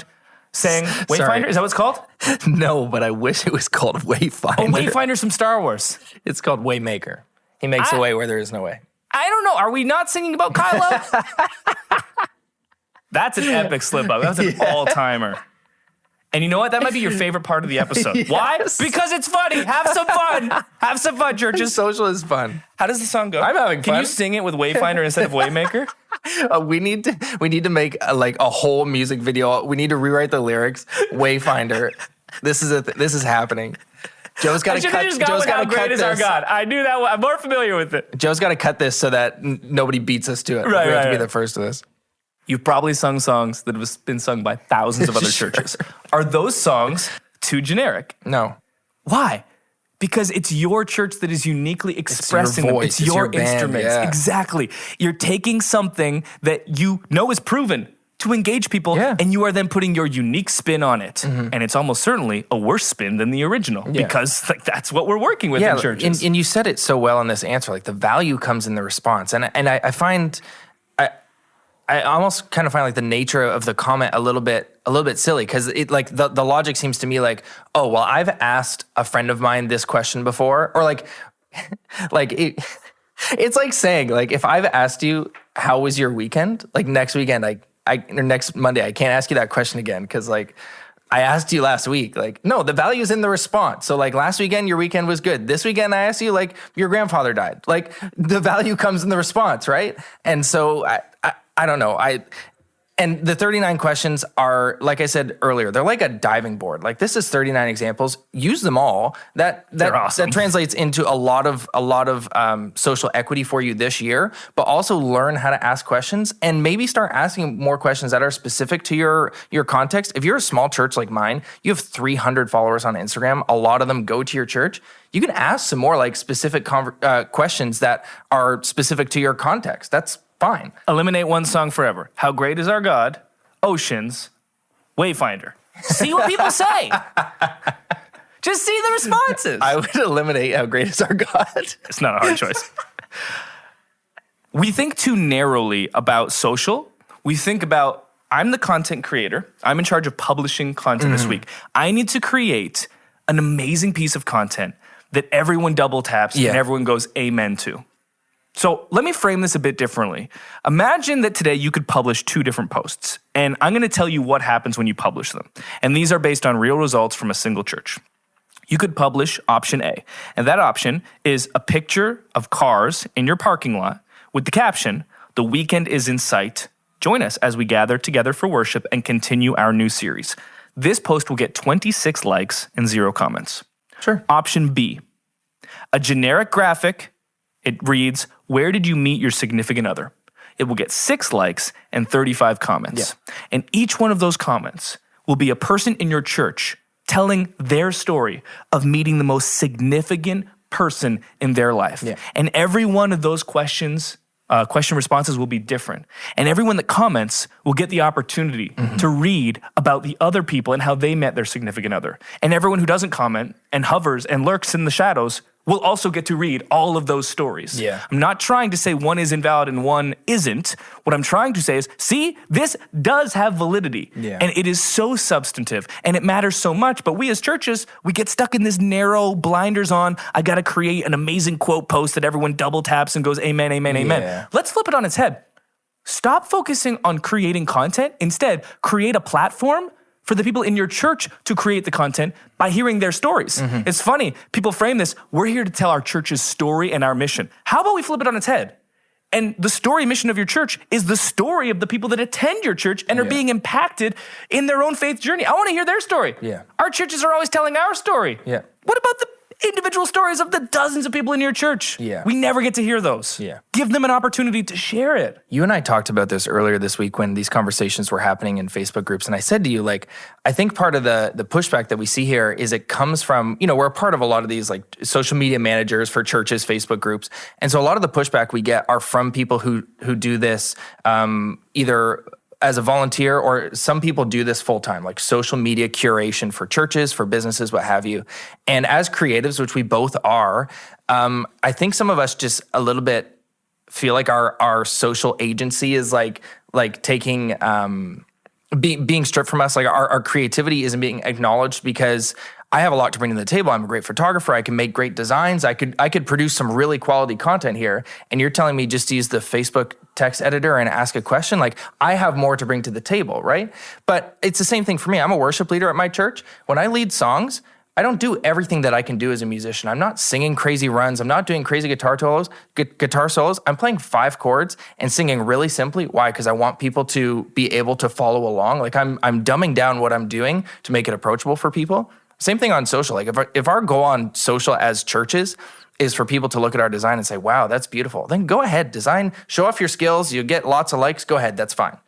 Wayfinder. Sorry. Is that what it's called? No, but I wish it was called Wayfinder. Oh, Wayfinder's from Star Wars. It's called Waymaker. He makes a way where there is no way. I don't know. Are we not singing about Kylo? That's an epic slip up. That's an all-timer. And you know what? That might be your favorite part of the episode. Yes. Why? Because it's funny. Have some fun. Have some fun, churches. Social is fun. How does the song go? I'm having fun. Can you sing it with Wayfinder instead of Waymaker? We need to make a whole music video. We need to rewrite the lyrics. Wayfinder. This is happening. Joe's got to cut. Joe's got to cut this. Our God. I knew that. I'm more familiar with it. Joe's got to cut this so that nobody beats us to it. Right, we have to be the first to this. You've probably sung songs that have been sung by thousands of other churches. Are those songs too generic? No. Why? Because it's your church that is uniquely expressing them. It's your instruments. Yeah. Exactly. You're taking something that you know is proven to engage people, and you are then putting your unique spin on it. And it's almost certainly a worse spin than the original because that's what we're working with in churches. And you said it so well in this answer. Like the value comes in the response. And I find... I almost kind of find like the nature of the comment a little bit silly, because it like the logic seems to me like, oh, well, I've asked a friend of mine this question before, or like it's like saying, like, if I've asked you how was your weekend, like next weekend or next Monday I can't ask you that question again, because like I asked you last week. Like, no, the value is in the response. So like last weekend your weekend was good. This weekend I asked you like your grandfather died. Like the value comes in the response, right? And so I don't know. And the 39 questions are, like I said earlier, they're like a diving board. Like, this is 39 examples. Use them all. They're awesome. That translates into a lot of social equity for you this year. But also learn how to ask questions, and maybe start asking more questions that are specific to your context. If you're a small church like mine, you have 300 followers on Instagram. A lot of them go to your church. You can ask some more like specific questions that are specific to your context. That's fine. Eliminate one song forever. How great is our God? Oceans. Wayfinder. See what people say. Just see the responses. I would eliminate how great is our God. It's not a hard choice. We think too narrowly about social. We think about, I'm the content creator. I'm in charge of publishing content this week. I need to create an amazing piece of content that everyone double taps and everyone goes amen to. So let me frame this a bit differently. Imagine that today you could publish 2 different posts, and I'm going to tell you what happens when you publish them. And these are based on real results from a single church. You could publish option A, and that option is a picture of cars in your parking lot with the caption, "The weekend is in sight. Join us as we gather together for worship and continue our new series." This post will get 26 likes and 0 comments. Sure. Option B, a generic graphic. It reads, "Where did you meet your significant other?" It will get 6 likes and 35 comments. Yeah. And each one of those comments will be a person in your church telling their story of meeting the most significant person in their life. Yeah. And every one of those question responses will be different. And everyone that comments will get the opportunity to read about the other people and how they met their significant other. And everyone who doesn't comment and hovers and lurks in the shadows will also get to read all of those stories. Yeah. I'm not trying to say one is invalid and one isn't. What I'm trying to say is, see, this does have validity. Yeah. And it is so substantive and it matters so much. But we as churches, we get stuck in this narrow blinders on, I got to create an amazing quote post that everyone double taps and goes, amen, amen, amen. Yeah. Let's flip it on its head. Stop focusing on creating content. Instead, create a platform for the people in your church to create the content by hearing their stories. It's funny, people frame this, we're here to tell our church's story and our mission. How about we flip it on its head? And the story and mission of your church is the story of the people that attend your church and are being impacted in their own faith journey. I want to hear their story. Yeah. Our churches are always telling our story. Yeah. What about the individual stories of the dozens of people in your church? Yeah. We never get to hear those. Yeah. Give them an opportunity to share it. You and I talked about this earlier this week when these conversations were happening in Facebook groups. And I said to you, like, I think part of the pushback that we see here is it comes from, we're a part of a lot of these like social media managers for churches, Facebook groups. And so a lot of the pushback we get are from people who do this either as a volunteer, or some people do this full time, like social media curation for churches, for businesses, what have you. And as creatives, which we both are, I think some of us just a little bit feel like our social agency is like taking being stripped from us. Like our creativity isn't being acknowledged because I have a lot to bring to the table. I'm a great photographer. I can make great designs. I could produce some really quality content here. And you're telling me just to use the Facebook text editor and ask a question? Like, I have more to bring to the table, right? But it's the same thing for me. I'm a worship leader at my church. When I lead songs, I don't do everything that I can do as a musician. I'm not singing crazy runs. I'm not doing crazy guitar solos. I'm playing 5 chords and singing really simply. Why? Because I want people to be able to follow along. Like I'm dumbing down what I'm doing to make it approachable for people. Same thing on social. Like if our goal on social as churches is for people to look at our design and say, wow, that's beautiful, then go ahead, design, show off your skills. You get lots of likes, go ahead, that's fine.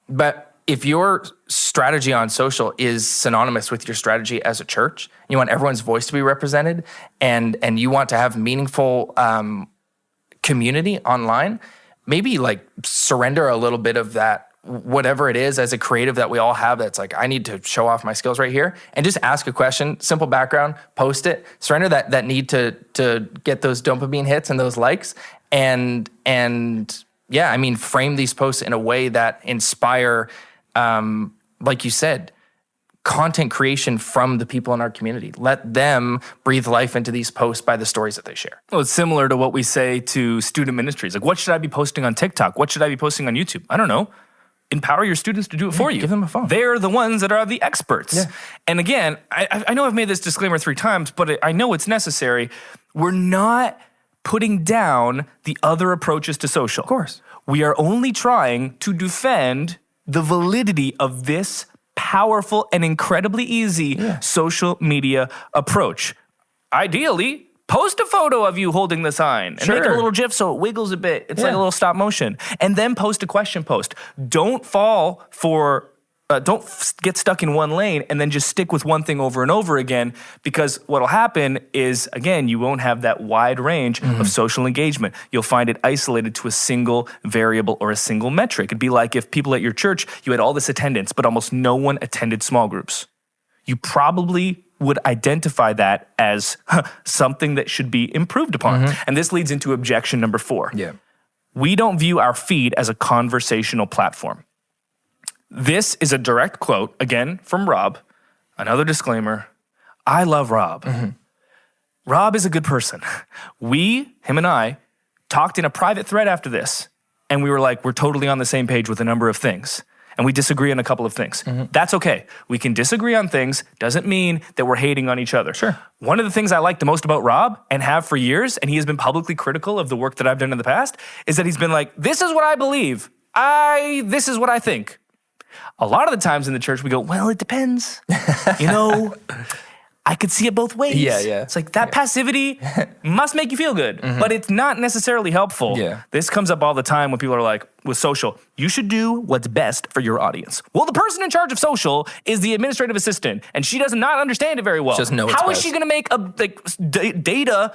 But if your strategy on social is synonymous with your strategy as a church, you want everyone's voice to be represented, and you want to have meaningful community online, maybe like surrender a little bit of that, whatever it is as a creative that we all have that's like, I need to show off my skills right here, and just ask a question, simple background, post it, surrender that need to get those dopamine hits and those likes, and I mean, frame these posts in a way that inspire, like you said, content creation from the people in our community. Let them breathe life into these posts by the stories that they share. Well, it's similar to what we say to student ministries. Like, what should I be posting on TikTok? What should I be posting on YouTube? I don't know. Empower your students to do it for you. Give them a phone. They're the ones that are the experts. Yeah. And again, I know I've made this disclaimer 3 times, but I know it's necessary. We're not putting down the other approaches to social. Of course. We are only trying to defend the validity of this powerful and incredibly easy social media approach. Ideally, post a photo of you holding the sign and make it a little GIF so it wiggles a bit. It's like a little stop motion. And then post a question post. Don't fall for, don't get stuck in one lane and then just stick with one thing over and over again, because what'll happen is, again, you won't have that wide range of social engagement. You'll find it isolated to a single variable or a single metric. It'd be like if people at your church, you had all this attendance, but almost no one attended small groups. You probably would identify that as something that should be improved upon. And this leads into objection number 4. Yeah. We don't view our feed as a conversational platform. This is a direct quote, again, from Rob. Another disclaimer. I love Rob. Rob is a good person. Him and I, talked in a private thread after this, and we were like, we're totally on the same page with a number of things. And we disagree on a couple of things. That's okay. We can disagree on things. Doesn't mean that we're hating on each other. Sure. One of the things I like the most about Rob, and have for years, and he has been publicly critical of the work that I've done in the past, is that he's been like, this is what I believe. This is what I think. A lot of the times in the church, we go, well, it depends. I could see it both ways. Yeah. It's like that passivity must make you feel good, but it's not necessarily helpful. Yeah. This comes up all the time when people are like, with social, you should do what's best for your audience. Well, the person in charge of social is the administrative assistant, and she does not understand it very well. She doesn't know what's How is best. she going to make a data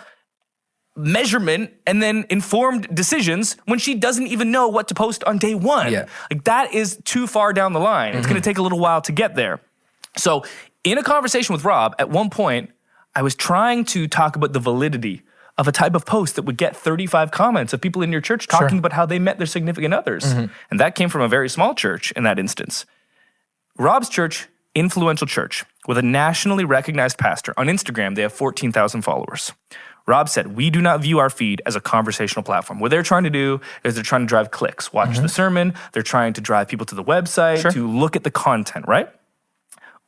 measurement and then informed decisions when she doesn't even know what to post on day 1? Yeah. Like, that is too far down the line. It's going to take a little while to get there. So in a conversation with Rob, at one point, I was trying to talk about the validity of a type of post that would get 35 comments of people in your church talking about how they met their significant others. And that came from a very small church in that instance. Rob's church, influential church, with a nationally recognized pastor. On Instagram, they have 14,000 followers. Rob said, we do not view our feed as a conversational platform. What they're trying to do is they're trying to drive clicks. Watch the sermon. They're trying to drive people to the website, to look at the content, right?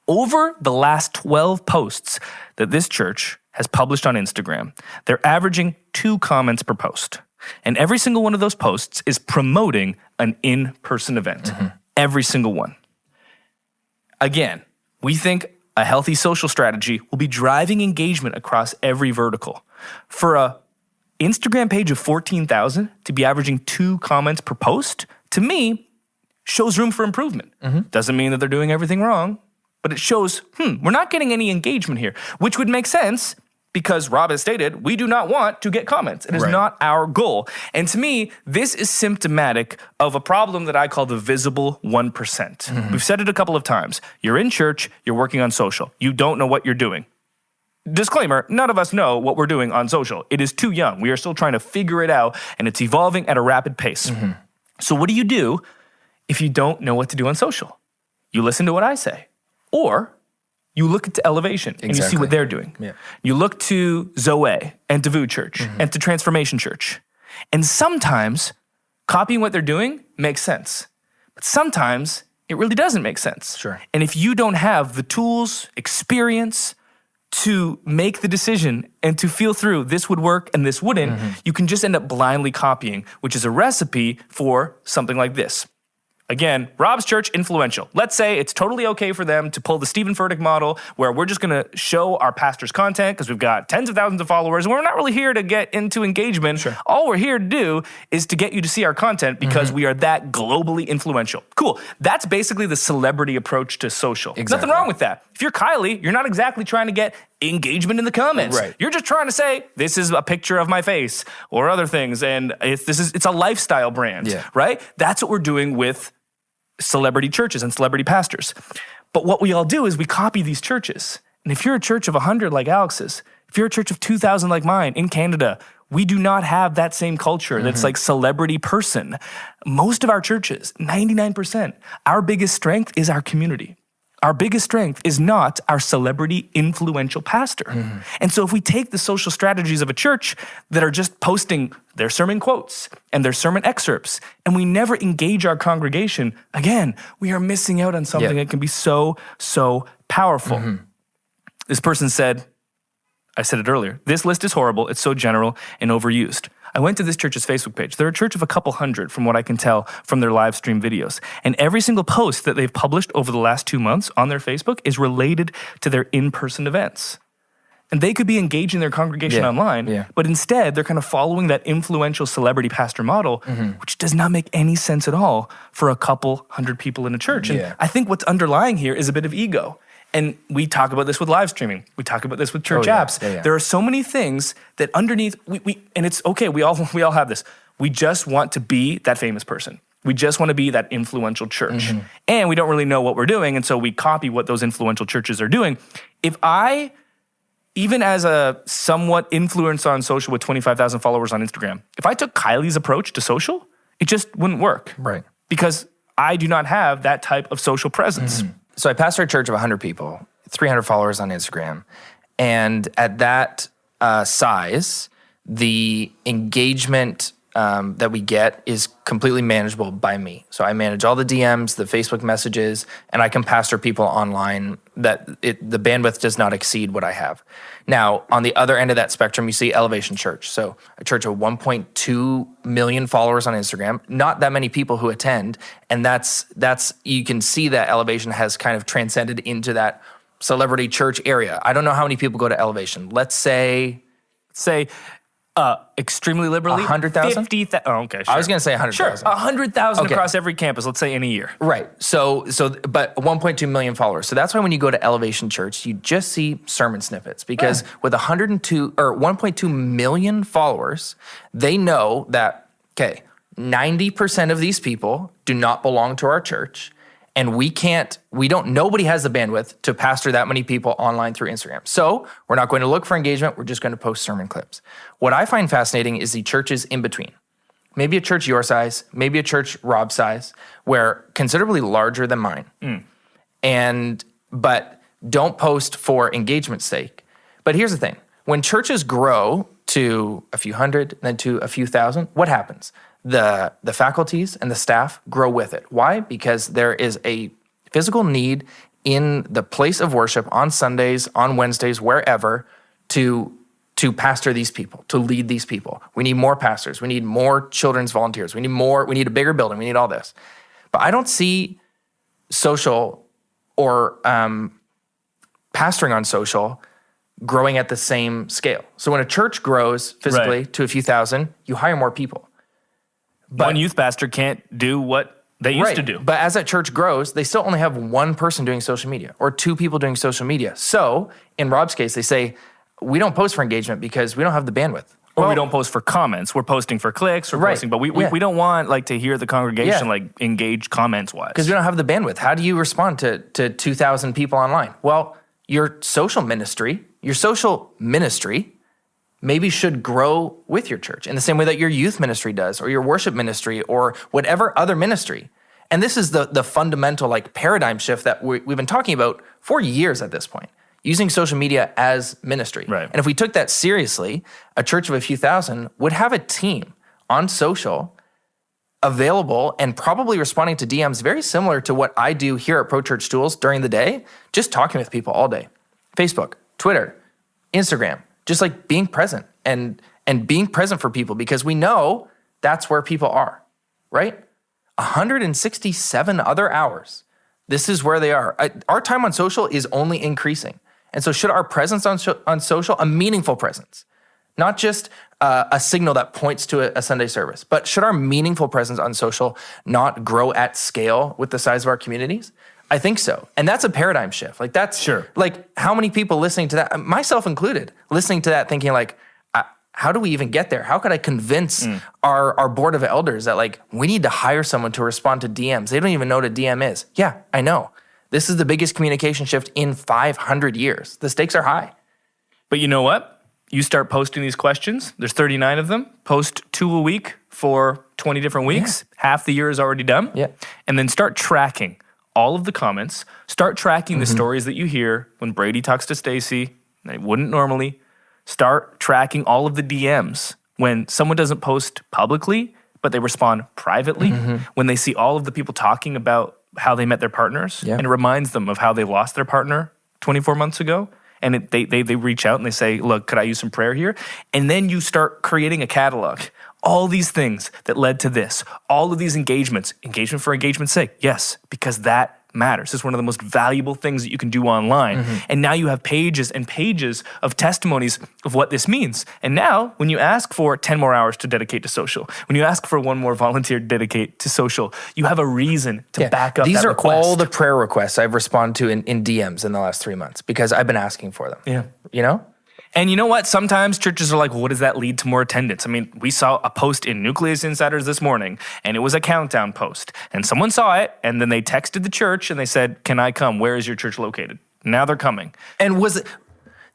Over the last 12 posts that this church has published on Instagram, they're averaging 2 comments per post. And every single one of those posts is promoting an in-person event. Every single one. Again, we think a healthy social strategy will be driving engagement across every vertical. For a Instagram page of 14,000 to be averaging 2 comments per post, to me, shows room for improvement. Doesn't mean that they're doing everything wrong, but it shows, we're not getting any engagement here, which would make sense because Rob has stated, we do not want to get comments. It is not our goal. And to me, this is symptomatic of a problem that I call the visible 1%. We've said it a couple of times. You're in church, you're working on social. You don't know what you're doing. Disclaimer, none of us know what we're doing on social. It is too young. We are still trying to figure it out, and it's evolving at a rapid pace. So what do you do if you don't know what to do on social? You listen to what I say. Or you look to Elevation and you see what they're doing. You look to Zoe and to VU Church and to Transformation Church. And sometimes copying what they're doing makes sense. But sometimes it really doesn't make sense. And if you don't have the tools, experience to make the decision and to feel through this would work and this wouldn't, you can just end up blindly copying, which is a recipe for something like this. Again, Rob's church, influential. Let's say it's totally okay for them to pull the Stephen Furtick model where we're just going to show our pastor's content because we've got tens of thousands of followers and we're not really here to get into engagement. All we're here to do is to get you to see our content because we are that globally influential. Cool. That's basically the celebrity approach to social. Nothing wrong with that. If you're Kylie, you're not exactly trying to get engagement in the comments. You're just trying to say, this is a picture of my face or other things. And it's a lifestyle brand, right? That's what we're doing with celebrity churches and celebrity pastors. But what we all do is we copy these churches. And if you're a church of 100 like Alex's, if you're a church of 2,000 like mine in Canada, We do not have that same culture that's like celebrity person. Most of our churches, 99%, our biggest strength is our community. Our biggest strength is not our celebrity influential pastor. And so if we take the social strategies of a church that are just posting their sermon quotes and their sermon excerpts, and we never engage our congregation, again, we are missing out on something that can be so, so powerful. This person said, I said it earlier, this list is horrible, it's so general and overused. I went to this church's Facebook page. They're a church of a couple hundred from what I can tell from their live stream videos. And every single post that they've published over the last 2 months on their Facebook is related to their in-person events. And they could be engaging their congregation online, but instead they're kind of following that influential celebrity pastor model, which does not make any sense at all for a couple hundred people in a church. And I think what's underlying here is a bit of ego. And we talk about this with live streaming. We talk about this with church apps. There are so many things that underneath, and it's okay, we all have this. We just want to be that famous person. We just want to be that influential church. And we don't really know what we're doing, and so we copy what those influential churches are doing. If I, even as a somewhat influencer on social with 25,000 followers on Instagram, if I took Kylie's approach to social, it just wouldn't work. Right. Because I do not have that type of social presence. So I pastor a church of 100 people, 300 followers on Instagram. And at that size, the engagement that we get is completely manageable by me. So I manage all the DMs, the Facebook messages, and I can pastor people online that the bandwidth does not exceed what I have. Now, on the other end of that spectrum, you see Elevation Church. So a church of 1.2 million followers on Instagram, not that many people who attend. And that's you can see that Elevation has kind of transcended into that celebrity church area. I don't know how many people go to Elevation. Let's say extremely liberally, 100,000? 50,000. Oh, okay, sure. I was going to say 100,000. Sure, 100,000 across every campus, let's say in a year. Right. So, but 1.2 million followers. So that's why when you go to Elevation Church, you just see sermon snippets because with 1.2 million followers, they know that, 90% of these people do not belong to our church. And nobody has the bandwidth to pastor that many people online through Instagram. So we're not going to look for engagement. We're just going to post sermon clips. What I find fascinating is the churches in between. Maybe a church your size, maybe a church Rob's size, where considerably larger than mine. But don't post for engagement's sake. But here's the thing. When churches grow to a few hundred, then to a few thousand, what happens? The faculties and the staff grow with it. Why? Because there is a physical need in the place of worship on Sundays, on Wednesdays, wherever, to pastor these people, to lead these people. We need more pastors. We need more children's volunteers. We need a bigger building. We need all this. But I don't see social or pastoring on social growing at the same scale. So when a church grows physically to a few thousand, you hire more people. But one youth pastor can't do what they used to do. But as that church grows, they still only have one person doing social media or two people doing social media. So in Rob's case, they say, we don't post for engagement because we don't have the bandwidth. Or we don't post for comments. We're posting for clicks. We're posting, but we don't want to hear the congregation engage comments-wise. Because we don't have the bandwidth. How do you respond to 2,000 people online? Well, your social ministry maybe should grow with your church in the same way that your youth ministry does, or your worship ministry, or whatever other ministry. And this is the fundamental paradigm shift that we've been talking about for years at this point, using social media as ministry. Right. And if we took that seriously, a church of a few thousand would have a team on social available and probably responding to DMs very similar to what I do here at Pro Church Tools during the day, just talking with people all day. Facebook, Twitter, Instagram. Just being present and being present for people because we know that's where people are, right? 167 other hours. This is where they are. Our time on social is only increasing. And so should our presence on social, a meaningful presence, not just a signal that points to a Sunday service, but should our meaningful presence on social not grow at scale with the size of our communities? I think so. And that's a paradigm shift. How many people listening to that, myself included, listening to that thinking how do we even get there? How could I convince our board of elders that we need to hire someone to respond to DMs? They don't even know what a DM is. Yeah, I know. This is the biggest communication shift in 500 years. The stakes are high. But you know what? you start posting these questions. There's 39 of them. Post 2 a week for 20 different weeks. Half the year is already done. Yeah. And then start tracking all of the comments. Start tracking the stories that you hear when Brady talks to Stacy. They wouldn't normally. Start tracking all of the DMs when someone doesn't post publicly, but they respond privately. When they see all of the people talking about how they met their partners, and it reminds them of how they lost their partner 24 months ago. And they reach out and they say, look, could I use some prayer here? And then you start creating a catalog. All these things that led to this, all of these engagements, engagement for engagement's sake, yes, because that matters. It's one of the most valuable things that you can do online. And now you have pages and pages of testimonies of what this means. And now when you ask for 10 more hours to dedicate to social, when you ask for one more volunteer to dedicate to social, you have a reason to back up These that are request. all the prayer requests I've responded to in DMs in the last 3 months because I've been asking for them. Yeah. You know? And you know what? Sometimes churches are like, well, what does that lead to more attendance? I mean, we saw a post in Nucleus Insiders this morning, and it was a countdown post. And someone saw it, and then they texted the church, and they said, can I come? Where is your church located? Now they're coming. And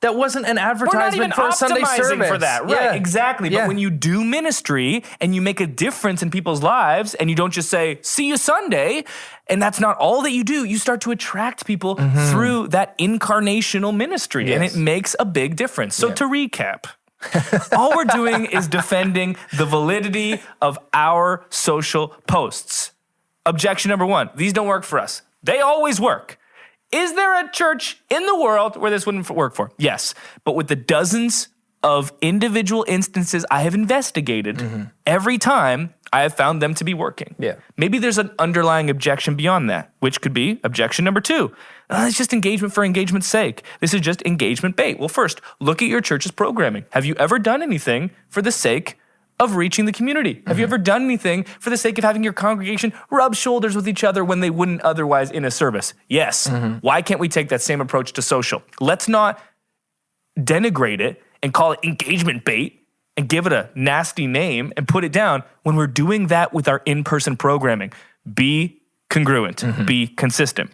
that wasn't an advertisement for a Sunday service. For that, right? Exactly. But when you do ministry and you make a difference in people's lives, and you don't just say, see you Sunday, and that's not all that you do, you start to attract people through that incarnational ministry, and it makes a big difference. So to recap, all we're doing is defending the validity of our social posts. Objection number 1, these don't work for us. They always work. Is there a church in the world where this wouldn't work for? Yes. But with the dozens of individual instances I have investigated, every time I have found them to be working. Yeah. Maybe there's an underlying objection beyond that, which could be objection number 2. It's just engagement for engagement's sake. This is just engagement bait. Well, first, look at your church's programming. Have you ever done anything for the sake of reaching the community? Have you ever done anything for the sake of having your congregation rub shoulders with each other when they wouldn't otherwise in a service? Yes. Why can't we take that same approach to social? Let's not denigrate it and call it engagement bait and give it a nasty name and put it down when we're doing that with our in-person programming. Be congruent. Be consistent.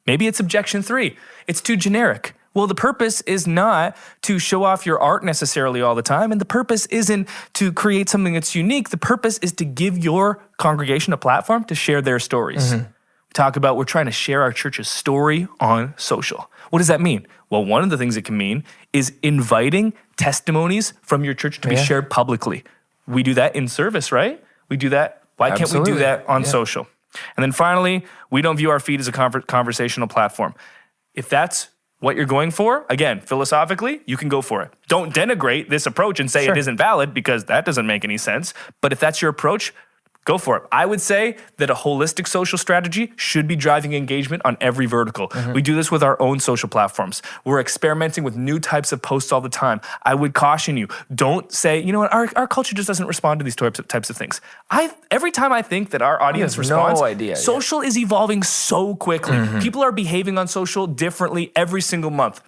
Maybe it's objection 3. It's too generic. Well, the purpose is not to show off your art necessarily all the time, and the purpose isn't to create something that's unique. The purpose is to give your congregation a platform to share their stories. We talk about we're trying to share our church's story on social. What does that mean? Well, one of the things it can mean is inviting testimonies from your church to be shared publicly. We do that in service, right? We do that. Why can't we do that on social? And then finally, we don't view our feed as a conversational platform. If that's what you're going for, again, philosophically, you can go for it. Don't denigrate this approach and say it isn't valid because that doesn't make any sense. But if that's your approach, go for it. I would say that a holistic social strategy should be driving engagement on every vertical. We do this with our own social platforms. We're experimenting with new types of posts all the time. I would caution you, don't say, you know what, our culture just doesn't respond to these types of things. Every time I think that our audience responds, social is evolving so quickly. People are behaving on social differently every single month.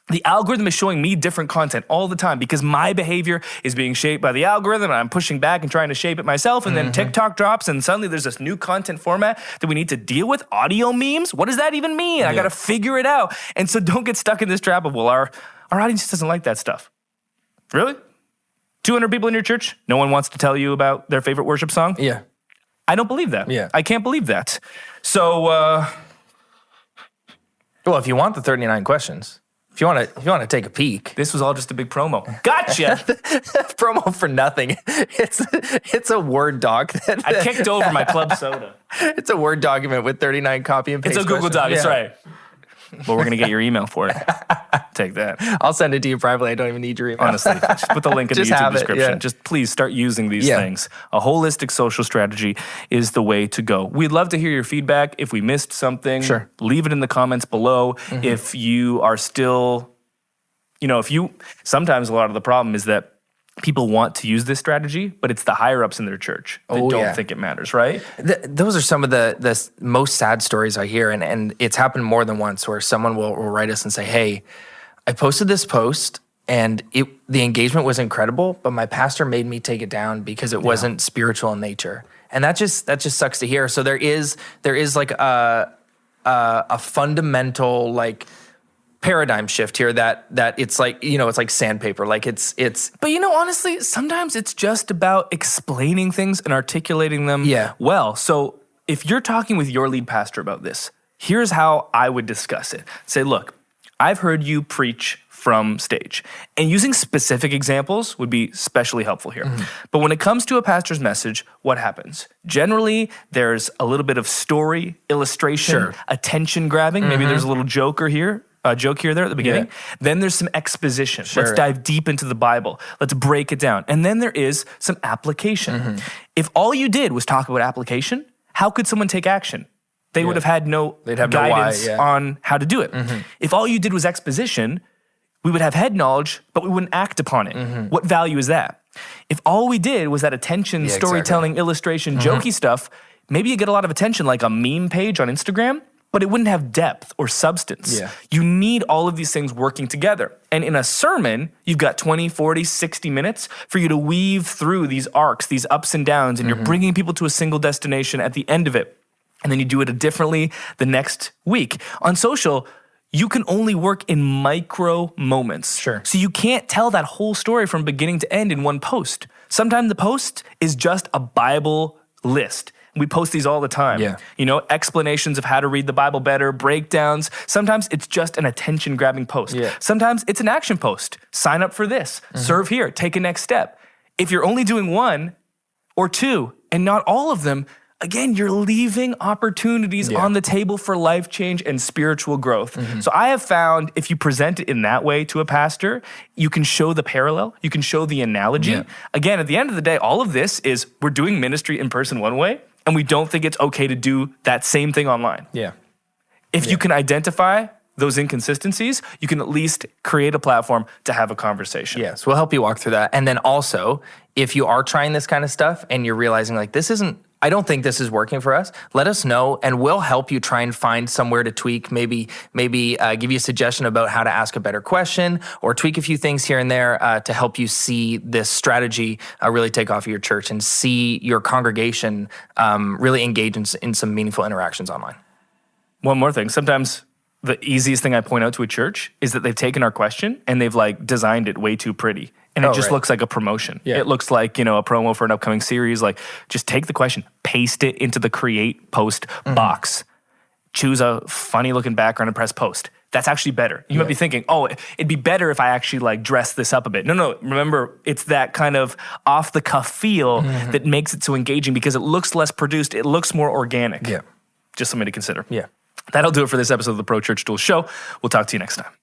The algorithm is showing me different content all the time because my behavior is being shaped by the algorithm and I'm pushing back and trying to shape it myself. And then TikTok drops and suddenly there's this new content format that we need to deal with. Audio memes? What does that even mean? I got to figure it out. And so don't get stuck in this trap of, well, our audience doesn't like that stuff. Really? 200 people in your church? No one wants to tell you about their favorite worship song? Yeah. I don't believe that. Yeah. I can't believe that. So, well, if you want the 39 questions, if you want to take a peek, this was all just a big promo. Gotcha. Promo for nothing. It's a Word doc. I kicked over my club soda. It's a Word document with 39 copy and paste. It's a Google Doc. That's right. Well, we're going to get your email for it. Take that. I'll send it to you privately. I don't even need your email. Honestly, just put the link in the YouTube description. Yeah. Just please start using these things. A holistic social strategy is the way to go. We'd love to hear your feedback. If we missed something, leave it in the comments below. If you are still, sometimes a lot of the problem is that people want to use this strategy, but it's the higher-ups in their church that don't think it matters, right? Those are some of the most sad stories I hear, and it's happened more than once where someone will write us and say, hey, I posted this post, and the engagement was incredible, but my pastor made me take it down because it wasn't spiritual in nature. And that just sucks to hear. So there is like a fundamental, like, paradigm shift here that it's like, it's like sandpaper. Like it's But honestly, sometimes it's just about explaining things and articulating them well. So if you're talking with your lead pastor about this, here's how I would discuss it. Say, look, I've heard you preach from stage. And using specific examples would be especially helpful here. But when it comes to a pastor's message, what happens? Generally, there's a little bit of story, illustration, attention grabbing. Maybe there's a little joke here or there at the beginning. Then there's some exposition. Let's dive deep into the Bible. Let's break it down. And then there is some application. If all you did was talk about application, how could someone take action? They would have had no guidance on how to do it. If all you did was exposition, we would have head knowledge, but we wouldn't act upon it. What value is that? If all we did was that attention, storytelling, illustration, jokey stuff, maybe you get a lot of attention like a meme page on Instagram, but it wouldn't have depth or substance. You need all of these things working together. And in a sermon, you've got 20, 40, 60 minutes for you to weave through these arcs, these ups and downs, and you're bringing people to a single destination at the end of it. And then you do it differently the next week. On social, you can only work in micro moments. So you can't tell that whole story from beginning to end in one post. Sometimes the post is just a Bible list. We post these all the time. Explanations of how to read the Bible better, breakdowns. Sometimes it's just an attention-grabbing post. Sometimes it's an action post. Sign up for this. Serve here. Take a next step. If you're only doing one or two and not all of them, again, you're leaving opportunities on the table for life change and spiritual growth. So I have found if you present it in that way to a pastor, you can show the parallel, you can show the analogy. Again, at the end of the day, all of this is we're doing ministry in person one way, and we don't think it's okay to do that same thing online. If you can identify those inconsistencies, you can at least create a platform to have a conversation. Yes, we'll help you walk through that. And then also, if you are trying this kind of stuff and you're realizing like I don't think this is working for us, let us know and we'll help you try and find somewhere to tweak, maybe give you a suggestion about how to ask a better question or tweak a few things here and there to help you see this strategy really take off at your church and see your congregation really engage in some meaningful interactions online. One more thing, sometimes the easiest thing I point out to a church is that they've taken our question and they've like designed it way too pretty. And it just looks like a promotion. It looks like, a promo for an upcoming series. Like, just take the question, paste it into the create post box. Choose a funny looking background and press post. That's actually better. You might be thinking, oh, it'd be better if I actually like dress this up a bit. No, remember, it's that kind of off the cuff feel that makes it so engaging because it looks less produced. It looks more organic. Just something to consider. That'll do it for this episode of the Pro Church Tools Show. We'll talk to you next time.